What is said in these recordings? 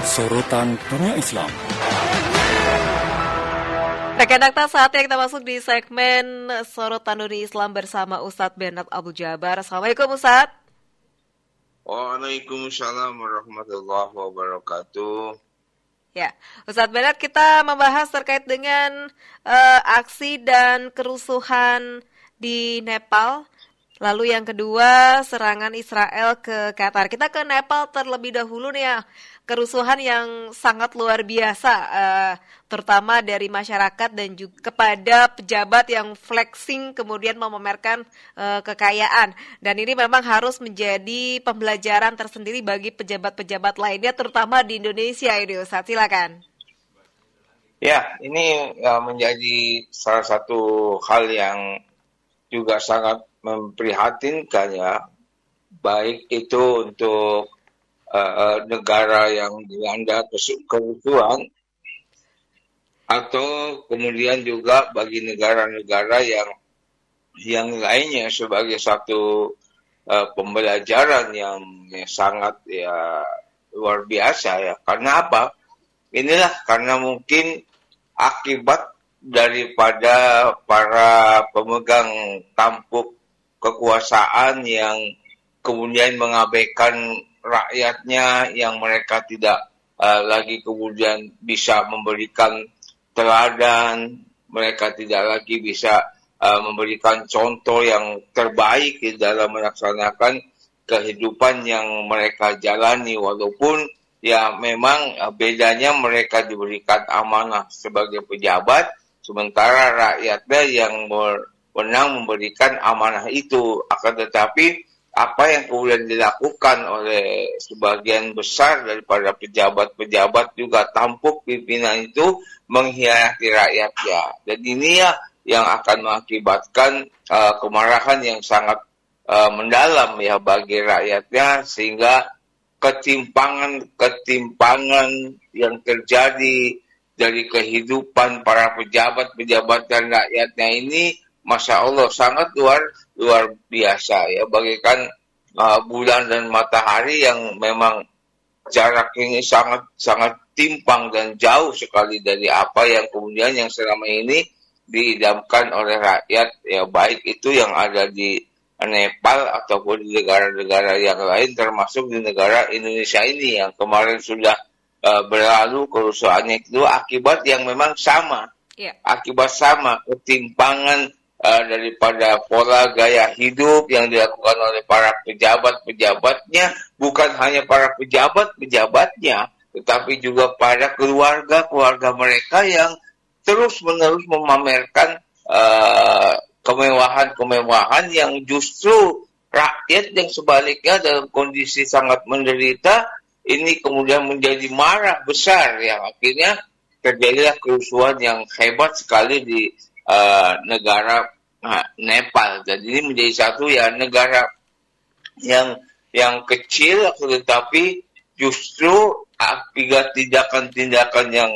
Sorotan Dunia Islam. Rekan Dakta, saatnya kita masuk di segmen Sorotan Dunia Islam bersama Ustadz Bernard Abu Jabar. Assalamualaikum Ustadz. Waalaikumsalam warahmatullahi wabarakatuh. Ya, Ustadz Bernard, kita membahas terkait dengan aksi dan kerusuhan di Nepal. Lalu yang kedua, serangan Israel ke Qatar. Kita ke Nepal terlebih dahulu nih ya. Kerusuhan yang sangat luar biasa, terutama dari masyarakat dan juga kepada pejabat yang flexing kemudian memamerkan kekayaan. Dan ini memang harus menjadi pembelajaran tersendiri bagi pejabat-pejabat lainnya, terutama di Indonesia ini, Ustaz. Silakan. Ya, ini menjadi salah satu hal yang juga sangat memprihatinkan ya, baik itu untuk negara yang dilanda kerusuhan atau kemudian juga bagi negara-negara yang lainnya sebagai satu pembelajaran yang sangat ya luar biasa ya. Karena apa? Inilah karena mungkin akibat daripada para pemegang tampuk kekuasaan yang kemudian mengabaikan rakyatnya, yang mereka tidak lagi kemudian bisa memberikan teladan, mereka tidak lagi bisa memberikan contoh yang terbaik di dalam melaksanakan kehidupan yang mereka jalani, walaupun ya memang bedanya mereka diberikan amanah sebagai pejabat, sementara rakyatnya yang berwenang memberikan amanah itu. Akan tetapi apa yang kemudian dilakukan oleh sebagian besar daripada pejabat-pejabat juga tampuk pimpinan itu mengkhianati rakyatnya. Dan ini ya yang akan mengakibatkan kemarahan yang sangat mendalam ya bagi rakyatnya, sehingga ketimpangan yang terjadi dari kehidupan para pejabat dan rakyatnya ini, Masya Allah, sangat luar biasa ya, bagaikan bulan dan matahari yang memang jarak ini sangat timpang dan jauh sekali dari apa yang kemudian yang selama ini diidamkan oleh rakyat ya, baik itu yang ada di Nepal ataupun di negara-negara yang lain, termasuk di negara Indonesia ini yang kemarin sudah berlalu kerusuhannya. Itu akibat yang memang sama, akibat sama, ketimpangan daripada pola gaya hidup yang dilakukan oleh para pejabat-pejabatnya, bukan hanya para pejabat-pejabatnya, tetapi juga pada keluarga mereka yang terus-menerus memamerkan kemewahan-kemewahan yang justru rakyat yang sebaliknya dalam kondisi sangat menderita ini kemudian menjadi marah besar, yang akhirnya terjadilah kerusuhan yang hebat sekali di negara Nepal. Dan ini menjadi satu ya negara yang kecil, tetapi justru akibat tindakan-tindakan yang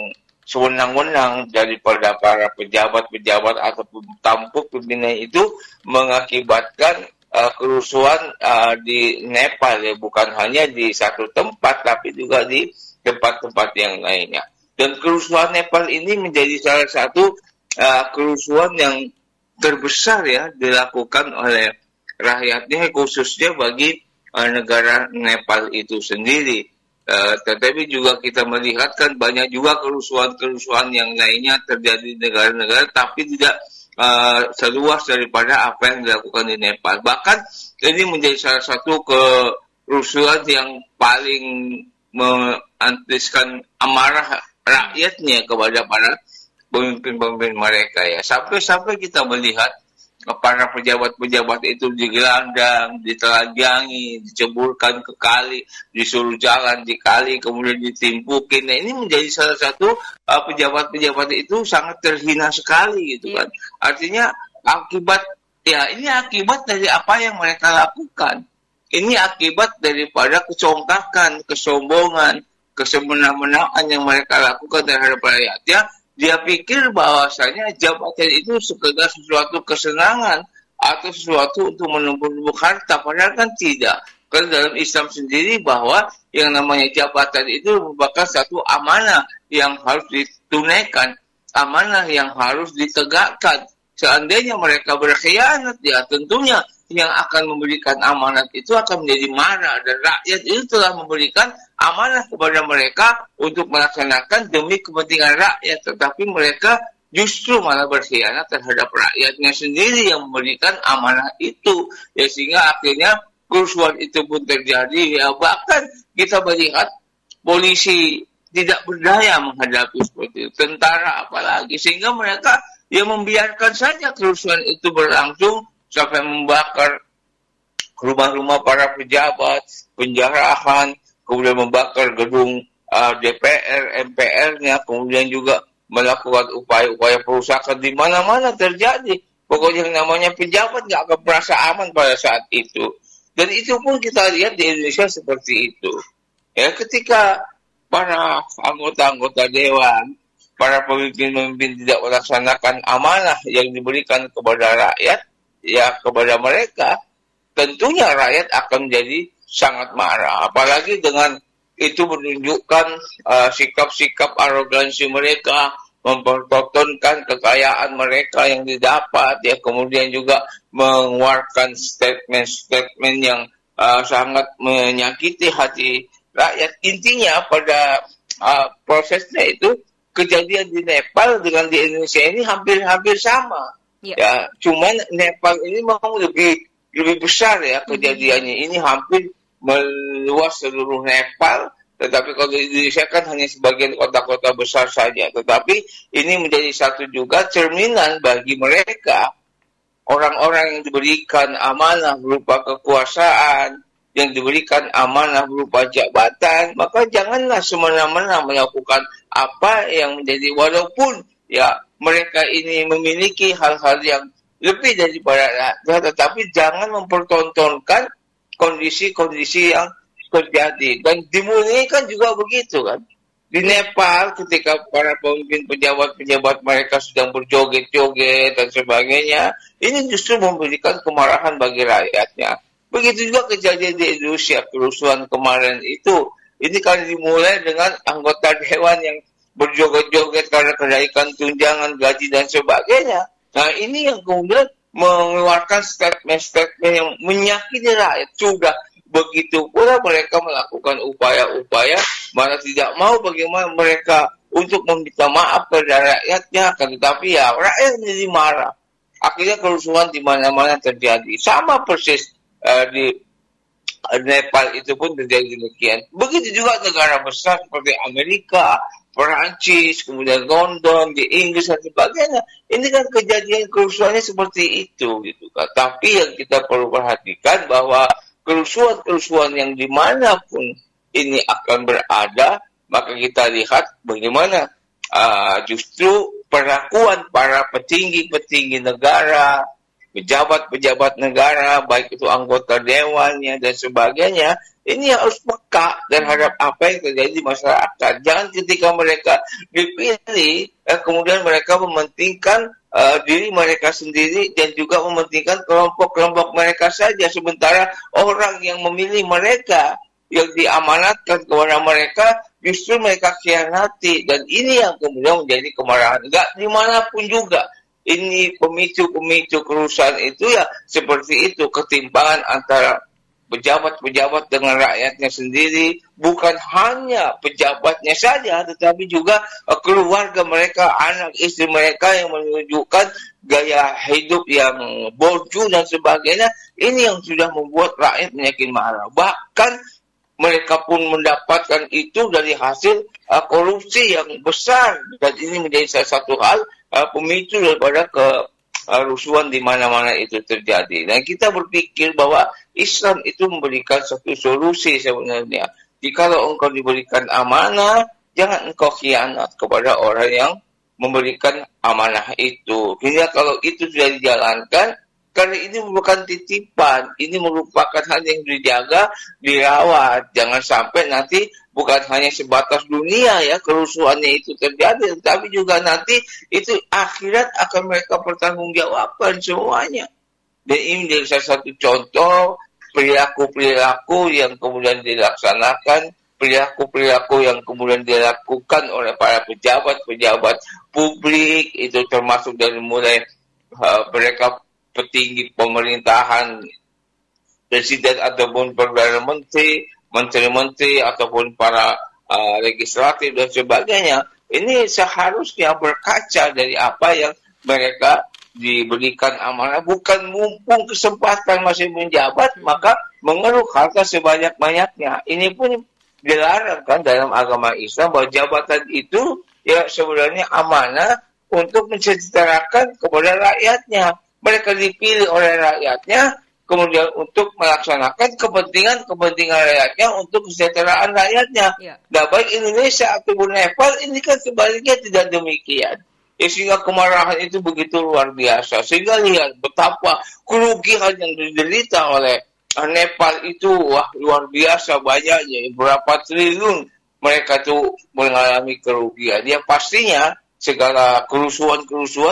sewenang-wenang daripada para pejabat-pejabat ataupun tampuk pimpinan itu mengakibatkan kerusuhan di Nepal ya, bukan hanya di satu tempat tapi juga di tempat-tempat yang lainnya. Dan kerusuhan Nepal ini menjadi salah satu kerusuhan yang terbesar ya dilakukan oleh rakyatnya, khususnya bagi negara Nepal itu sendiri. Tetapi juga kita melihat kan banyak juga kerusuhan-kerusuhan yang lainnya terjadi di negara-negara, tapi tidak seluas daripada apa yang dilakukan di Nepal. Bahkan ini menjadi salah satu kerusuhan yang paling mengantiskan amarah rakyatnya kepada para pemimpin-pemimpin mereka ya. Sampai kita melihat para pejabat-pejabat itu digelandang, ditelanjangi, diceburkan ke kali, disuruh jalan di kali, kemudian ditimpukin. Nah, ini menjadi salah satu pejabat-pejabat itu sangat terhina sekali gitu kan. Artinya ini akibat dari apa yang mereka lakukan. Ini akibat daripada kecongkakan, kesombongan, kesemena-menaan yang mereka lakukan terhadap rakyatnya. Dia pikir bahwasanya jabatan itu sekedar sesuatu kesenangan atau sesuatu untuk menumpuk harta, padahal kan tidak. Karena dalam Islam sendiri bahwa yang namanya jabatan itu merupakan satu amanah yang harus ditunaikan, amanah yang harus ditegakkan. Seandainya mereka berkhianat, ya tentunya yang akan memberikan amanat itu akan menjadi marah, dan rakyat itu telah memberikan amanah kepada mereka untuk melaksanakan demi kepentingan rakyat, tetapi mereka justru malah berkhianat terhadap rakyatnya sendiri yang memberikan amanah itu, ya sehingga akhirnya kerusuhan itu pun terjadi. Ya bahkan kita melihat polisi tidak berdaya menghadapi seperti itu, tentara apalagi, sehingga mereka yang membiarkan saja kerusuhan itu berlangsung sampai membakar rumah-rumah para pejabat, penjarahan, kemudian membakar gedung DPR, MPR-nya, kemudian juga melakukan upaya-upaya perusakan di mana-mana terjadi. Pokoknya yang namanya pejabat nggak akan merasa aman pada saat itu. Dan itu pun kita lihat di Indonesia seperti itu. Ya, ketika para anggota-anggota dewan, para pemimpin-pemimpin tidak melaksanakan amanah yang diberikan kepada rakyat, ya kepada mereka, tentunya rakyat akan menjadi sangat marah. Apalagi dengan itu menunjukkan sikap-sikap arogansi mereka, mempertontonkan kekayaan mereka yang didapat, ya kemudian juga mengeluarkan statement-statement yang sangat menyakiti hati rakyat. Intinya pada prosesnya itu kejadian di Nepal dengan di Indonesia ini hampir-hampir sama. Ya, cuman Nepal ini memang lebih besar ya kejadiannya. Ini hampir meluas seluruh Nepal, tetapi kalau di Indonesia kan hanya sebagian kota-kota besar saja. Tetapi ini menjadi satu juga cerminan bagi mereka, orang-orang yang diberikan amanah berupa kekuasaan, yang diberikan amanah berupa jabatan, maka janganlah semena-mena melakukan apa yang menjadi, walaupun ya mereka ini memiliki hal-hal yang lebih daripada rakyat, tetapi jangan mempertontonkan kondisi-kondisi yang terjadi. Dan dimulai kan juga begitu kan. Di Nepal ketika para pemimpin pejabat-pejabat mereka sedang berjoget-joget dan sebagainya, ini justru memberikan kemarahan bagi rakyatnya. Begitu juga kejadian di Indonesia, kerusuhan kemarin itu. Ini kan dimulai dengan anggota dewan yang berjoget-joget karena kenaikan tunjangan, gaji, dan sebagainya. Nah, ini yang kemudian mengeluarkan statement-statement yang menyakiti rakyat. Sudah begitu pula mereka melakukan upaya-upaya, mana tidak mau bagaimana mereka untuk meminta maaf kepada rakyatnya, tetapi ya rakyat menjadi marah. Akhirnya kerusuhan di mana-mana terjadi. Sama persis di Nepal itu pun terjadi demikian. Begitu juga negara besar seperti Amerika, Perancis, kemudian London, di Inggris dan sebagainya. Ini kan kejadian kerusuhannya seperti itu gitu kan. Tapi yang kita perlu perhatikan bahwa kerusuhan-kerusuhan yang dimanapun ini akan berada, maka kita lihat bagaimana justru perlakuan para petinggi-petinggi negara, pejabat-pejabat negara, baik itu anggota dewannya dan sebagainya, ini harus peka terhadap apa yang terjadi di masyarakat. Jangan ketika mereka dipilih, kemudian mereka mementingkan diri mereka sendiri dan juga mementingkan kelompok-kelompok mereka saja, sementara orang yang memilih mereka, yang diamanatkan kepada mereka, justru mereka khianati. Dan ini yang kemudian menjadi kemarahan. Enggak dimanapun juga. Ini pemicu-pemicu kerusuhan itu ya seperti itu, ketimpangan antara pejabat-pejabat dengan rakyatnya sendiri, bukan hanya pejabatnya saja, tetapi juga keluarga mereka, anak istri mereka yang menunjukkan gaya hidup yang borju dan sebagainya. Ini yang sudah membuat rakyat menyakin marah. Bahkan mereka pun mendapatkan itu dari hasil korupsi yang besar, dan ini menjadi salah satu hal pemicu daripada kerusuhan di mana-mana itu terjadi. Dan kita berpikir bahwa Islam itu memberikan satu solusi sebenarnya. Jikalau engkau diberikan amanah, jangan engkau khianat kepada orang yang memberikan amanah itu. Hingga kalau itu sudah dijalankan, karena ini merupakan titipan, ini merupakan hal yang dijaga, dirawat. Jangan sampai nanti bukan hanya sebatas dunia ya kerusuhannya itu terjadi, tapi juga nanti itu akhirat akan mereka pertanggungjawabkan semuanya. Dan ini menjadi salah satu contoh perilaku-perilaku yang kemudian dilaksanakan, perilaku-perilaku yang kemudian dilakukan oleh para pejabat-pejabat publik, itu termasuk dari mulai mereka petinggi pemerintahan, presiden ataupun perdana menteri, menteri-menteri ataupun para legislatif dan sebagainya. Ini seharusnya berkaca dari apa yang mereka diberikan amanah, bukan mumpung kesempatan masih menjabat maka mengeluh harta sebanyak-banyaknya. Ini pun dilarang kan dalam agama Islam, bahwa jabatan itu ya sebenarnya amanah untuk mensejahterakan kepada rakyatnya. Mereka dipilih oleh rakyatnya kemudian untuk melaksanakan kepentingan rakyatnya untuk kesejahteraan rakyatnya. Ya. Nah, baik Indonesia ataupun Nepal ini kan sebaliknya tidak demikian. Sehingga kemarahan itu begitu luar biasa. Sehingga lihat betapa kerugian yang diderita oleh Nepal itu luar biasa banyaknya. Berapa triliun mereka tuh mengalami kerugian. Ya pastinya segala kerusuhan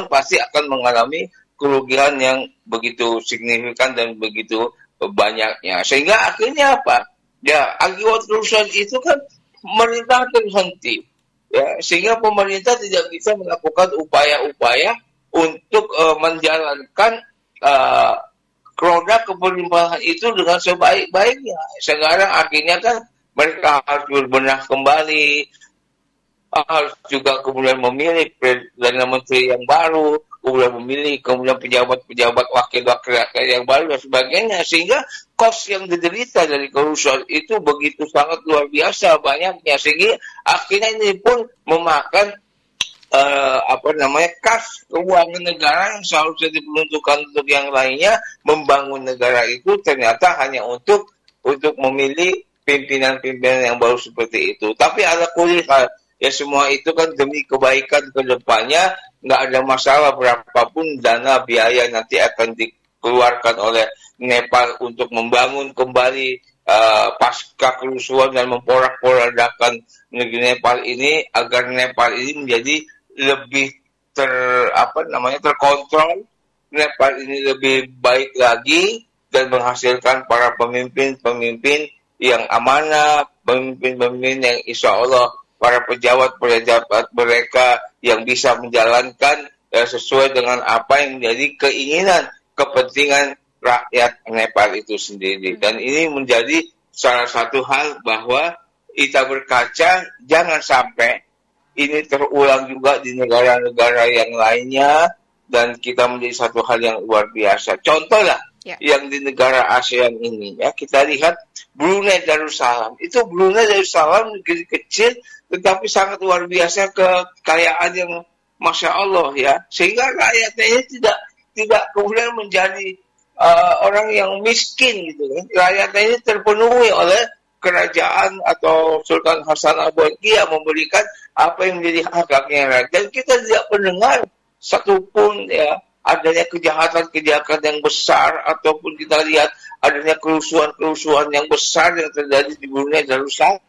pasti akan mengalami kerugian yang begitu signifikan dan begitu banyaknya. Sehingga akhirnya apa? Ya akibat kerusuhan itu kan pemerintah terhenti. Ya, sehingga pemerintah tidak bisa melakukan upaya-upaya untuk menjalankan roda kepemimpinan itu dengan sebaik-baiknya. Sekarang akhirnya kan mereka harus berbenah kembali, harus juga kemudian memilih Perdana Menteri yang baru, kemudian pejabat-pejabat wakil-wakil rakyat yang baru dan sebagainya, sehingga kos yang diderita dari kerusuhan itu begitu sangat luar biasa banyaknya, sehingga akhirnya ini pun memakan kas keuangan negara yang seharusnya diperuntukkan untuk yang lainnya. Membangun negara itu ternyata hanya untuk memilih pimpinan-pimpinan yang baru seperti itu. Tapi ada kuliah ya, semua itu kan demi kebaikan ke depannya. Nggak ada masalah berapapun dana biaya nanti akan dikeluarkan oleh Nepal untuk membangun kembali pasca kerusuhan dan memporak-porandakan negeri Nepal ini, agar Nepal ini menjadi lebih terkontrol, Nepal ini lebih baik lagi dan menghasilkan para pemimpin-pemimpin yang amanah, pemimpin-pemimpin yang insya Allah para pejabat-pejabat mereka yang bisa menjalankan sesuai dengan apa yang menjadi keinginan, kepentingan rakyat Nepal itu sendiri. Dan ini menjadi salah satu hal bahwa kita berkaca, jangan sampai ini terulang juga di negara-negara yang lainnya, dan kita menjadi satu hal yang luar biasa. Contohlah yang di negara ASEAN ini, ya kita lihat Brunei Darussalam. Itu Brunei Darussalam negeri kecil, tetapi sangat luar biasa kekayaan yang Masya Allah ya. Sehingga rakyatnya ini tidak kemudian menjadi orang yang miskin gitu kan. Rakyatnya ini terpenuhi oleh kerajaan atau Sultan Hasan Bolkiah memberikan apa yang menjadi hak-haknya rakyat. Dan kita tidak mendengar satupun ya adanya kejahatan-kejahatan yang besar, ataupun kita lihat adanya kerusuhan-kerusuhan yang besar yang terjadi di Brunei Darussalam.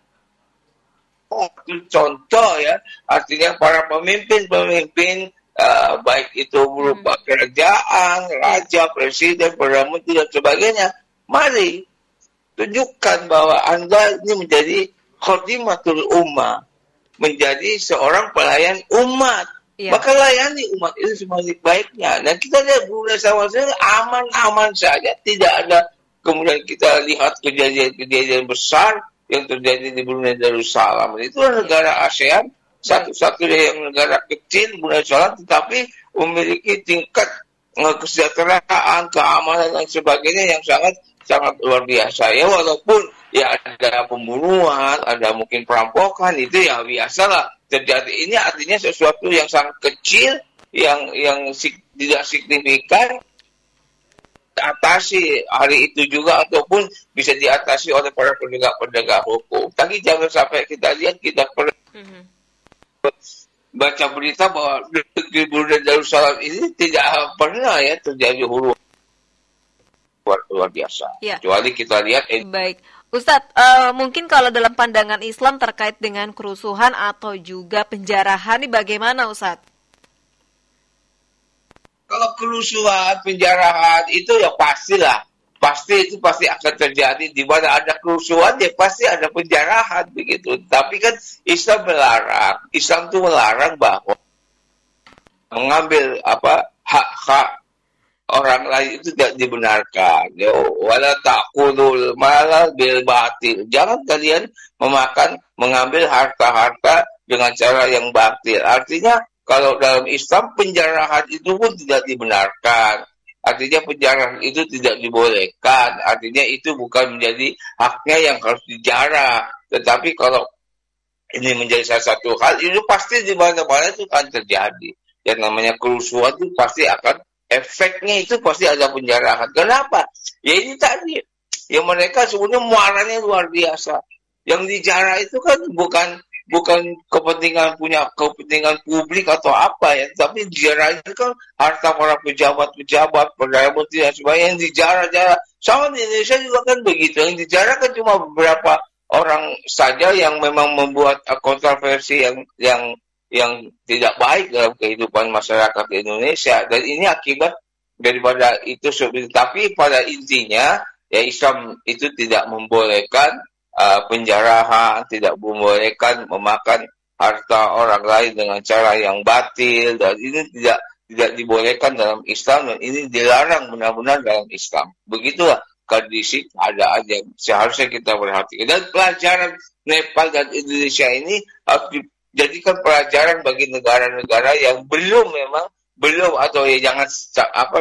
Itu contoh ya, artinya para pemimpin-pemimpin baik itu berupa kerajaan, raja, presiden, perdana menteri dan sebagainya, mari tunjukkan bahwa Anda ini menjadi khadimatul ummah, menjadi seorang pelayan umat. Maka layani umat itu sebaik-baiknya. Dan kita lihat Brunei Darussalam aman-aman saja, tidak ada kemudian kita lihat kejadian-kejadian besar yang terjadi di Brunei Darussalam. Itu negara ASEAN, satu-satunya yang negara kecil, Brunei Darussalam, tetapi memiliki tingkat kesejahteraan, keamanan dan sebagainya yang sangat luar biasa. Ya walaupun ya ada pembunuhan, ada mungkin perampokan, itu ya biasalah terjadi. Ini artinya sesuatu yang sangat kecil, yang tidak signifikan, diatasi hari itu juga, ataupun bisa diatasi oleh para penegak hukum. Tapi jangan sampai kita lihat, kita baca berita bahwa di Brunei Darussalam ini tidak pernah ya terjadi huru luar biasa. Ya. Kecuali kita lihat. Baik, Ustadz, mungkin kalau dalam pandangan Islam terkait dengan kerusuhan atau juga penjarahan ini bagaimana, Ustadz? Kalau kerusuhan, penjarahan itu ya pastilah pasti akan terjadi. Di mana ada kerusuhan ya pasti ada penjarahan begitu. Tapi kan Islam itu melarang bahwa mengambil hak-hak orang lain itu tidak dibenarkan. Wala taqulul malal bil batil. Jangan kalian mengambil harta-harta dengan cara yang batil. Artinya kalau dalam Islam penjarahan itu pun tidak dibenarkan. Artinya penjarahan itu tidak dibolehkan. Artinya itu bukan menjadi haknya yang harus dijarah. Tetapi kalau ini menjadi salah satu hal, itu pasti di mana-mana itu akan terjadi. Yang namanya kerusuhan itu pasti akan, efeknya itu pasti ada penjarahan. Kenapa? Ya ini tadi, yang mereka sebenarnya muaranya luar biasa. Yang dijarah itu kan bukan kepentingan publik atau apa ya, tapi dijarah itu kan harta para pejabat, perdana menteri dan sebagainya yang dijarah-jarah. Sama di Indonesia juga kan begitu. Yang dijarah kan cuma beberapa orang saja yang memang membuat kontroversi yang tidak baik dalam kehidupan masyarakat di Indonesia, dan ini akibat daripada itu. Tapi pada intinya ya Islam itu tidak membolehkan penjarahan, tidak membolehkan memakan harta orang lain dengan cara yang batil, dan ini tidak dibolehkan dalam Islam, dan ini dilarang benar-benar dalam Islam. Begitulah kondisi keadaan yang seharusnya kita perhatikan. Dan pelajaran Nepal dan Indonesia ini harus dijadikan pelajaran bagi negara-negara yang belum atau ya jangan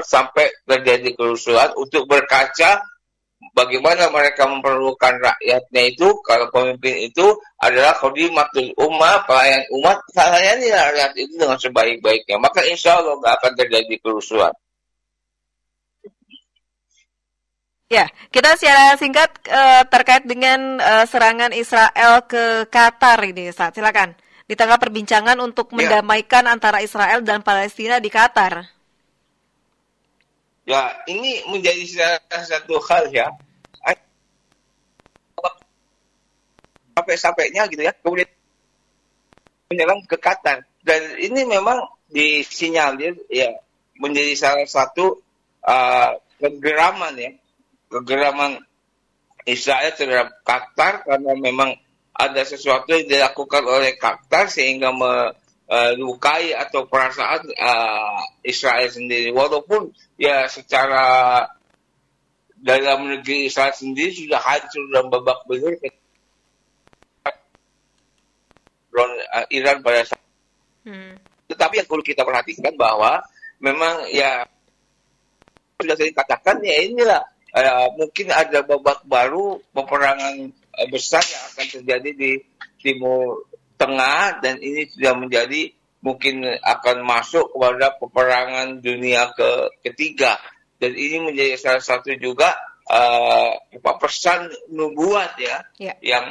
sampai terjadi kerusuhan, untuk berkaca bagaimana mereka memperlukan rakyatnya itu. Kalau pemimpin itu adalah khadimatul ummah, pelayan umat, layani rakyat itu dengan sebaik-baiknya, maka insya Allah nggak akan terjadi kerusuhan. Ya, kita secara singkat terkait dengan serangan Israel ke Qatar ini, Ustaz. Silakan. Di tengah perbincangan untuk mendamaikan antara Israel dan Palestina di Qatar. Ya, ini menjadi salah satu hal ya. Sampai-sampainya gitu ya, kemudian menyerang ke Qatar. Dan ini memang disinyalir ya menjadi salah satu kegeraman Israel terhadap Qatar, karena memang ada sesuatu yang dilakukan oleh Qatar sehingga melukai atau perasaan Israel sendiri. Walaupun ya secara dalam negeri Israel sendiri sudah hancur dan babak belur Iran pada saat. Tetapi yang perlu kita perhatikan bahwa memang ya sudah saya katakan ya inilah mungkin ada babak baru peperangan besar yang akan terjadi di Timur Tengah, dan ini sudah menjadi mungkin akan masuk kepada peperangan dunia ketiga, dan ini menjadi salah satu juga pesan nubuat yang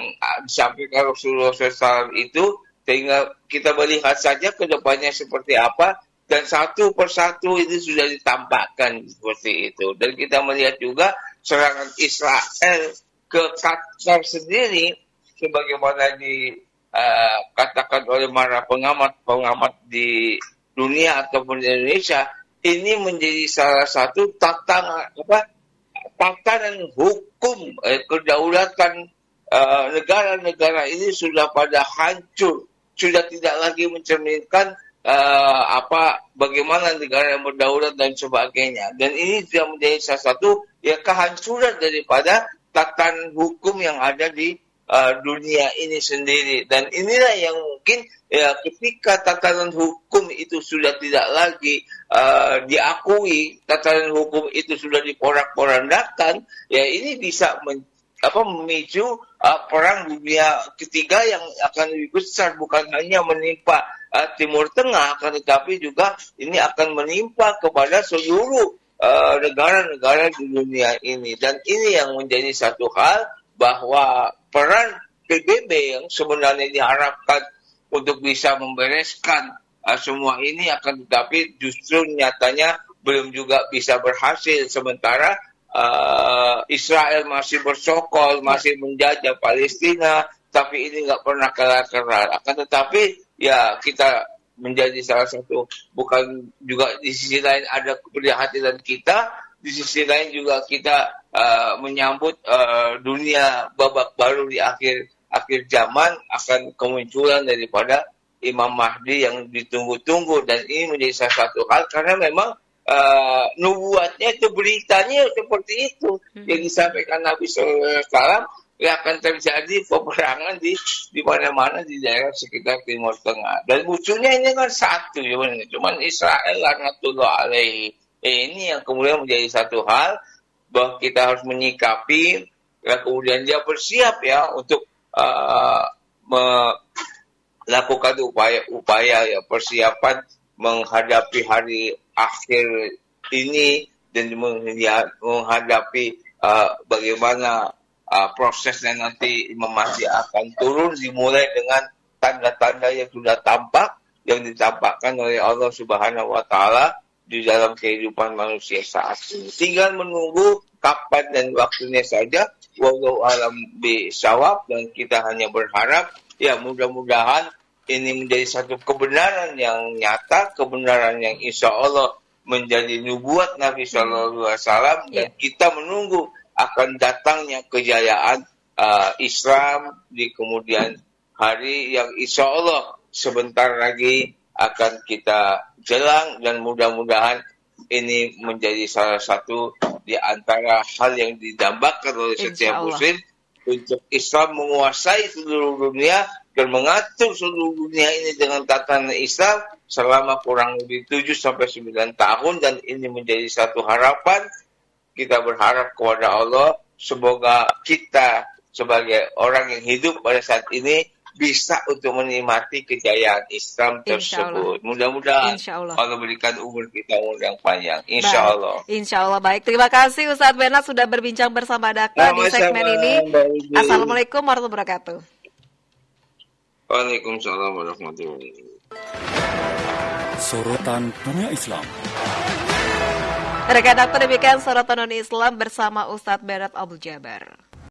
disampaikan Rasulullah SAW itu, sehingga kita melihat saja ke depannya seperti apa, dan satu persatu ini sudah ditampakkan seperti itu. Dan kita melihat juga serangan Israel ke Qatar sendiri, sebagaimana dikatakan oleh para pengamat di dunia ataupun di Indonesia, ini menjadi salah satu tatanan hukum kedaulatan negara-negara ini sudah pada hancur, sudah tidak lagi mencerminkan bagaimana negara yang berdaulat dan sebagainya. Dan ini sudah menjadi salah satu kehancuran daripada tatanan hukum yang ada di dunia ini sendiri. Dan inilah yang mungkin ketika tatanan hukum itu sudah tidak lagi diakui, tatanan hukum itu sudah diporak-porandakan, ya ini bisa memicu perang dunia ketiga yang akan lebih besar, bukan hanya menimpa Timur Tengah, tetapi juga ini akan menimpa kepada seluruh negara-negara di dunia ini. Dan ini yang menjadi satu hal, bahwa peran PBB yang sebenarnya diharapkan untuk bisa membereskan semua ini, akan tetapi justru nyatanya belum juga bisa berhasil. Sementara Israel masih bersokol, masih menjajah Palestina, tapi ini nggak pernah kelar-kelar. Akan tetapi ya kita menjadi salah satu, bukan juga di sisi lain ada keprihatinan kita, di sisi lain juga kita menyambut dunia babak baru di akhir zaman akan kemunculan daripada Imam Mahdi yang ditunggu-tunggu, dan ini menjadi salah satu hal karena memang nubuatnya itu, beritanya seperti itu yang disampaikan Nabi SAW, yang akan terjadi peperangan di mana-mana di daerah sekitar Timur Tengah. Dan lucunya ini kan satu, ya, cuman Israel laknatullah alaihi. Ini yang kemudian menjadi satu hal bahwa kita harus menyikapi, ya, kemudian dia bersiap ya untuk melakukan upaya ya, persiapan menghadapi hari akhir ini dan menghadapi bagaimana prosesnya nanti Imam Mahdi akan turun, dimulai dengan tanda-tanda yang sudah tampak, yang ditampakkan oleh Allah Subhanahu wa Ta'ala di dalam kehidupan manusia saat ini. Tinggal menunggu kapan dan waktunya saja. Wallahu a'lam bishawab, dan kita hanya berharap ya mudah-mudahan ini menjadi satu kebenaran yang nyata, kebenaran yang insya Allah menjadi nubuat Nabi Sallallahu Alaihi Wasallam, dan kita menunggu akan datangnya kejayaan Islam di kemudian hari yang insya Allah sebentar lagi akan kita jelang, dan mudah-mudahan ini menjadi salah satu di antara hal yang didambakan oleh setiap muslim untuk Islam menguasai seluruh dunia dan mengatur seluruh dunia ini dengan tatanan Islam selama kurang lebih 7-9 tahun, dan ini menjadi satu harapan. Kita berharap kepada Allah semoga kita sebagai orang yang hidup pada saat ini bisa untuk menikmati kejayaan Islam tersebut. Mudah-mudahan Allah berikan umur kita umur yang panjang. Insya Allah. Insya Allah. Baik. Terima kasih Ustadz Bernard sudah berbincang bersama Dakta di segmen ini. Assalamualaikum warahmatullahi wabarakatuh. Waalaikumsalam warahmatullahi wabarakatuh. Sorotan Dunia Islam. Rekan Dakta, demikian Sorotan Dunia Islam bersama Ustadz Bernard Abdul Jabar.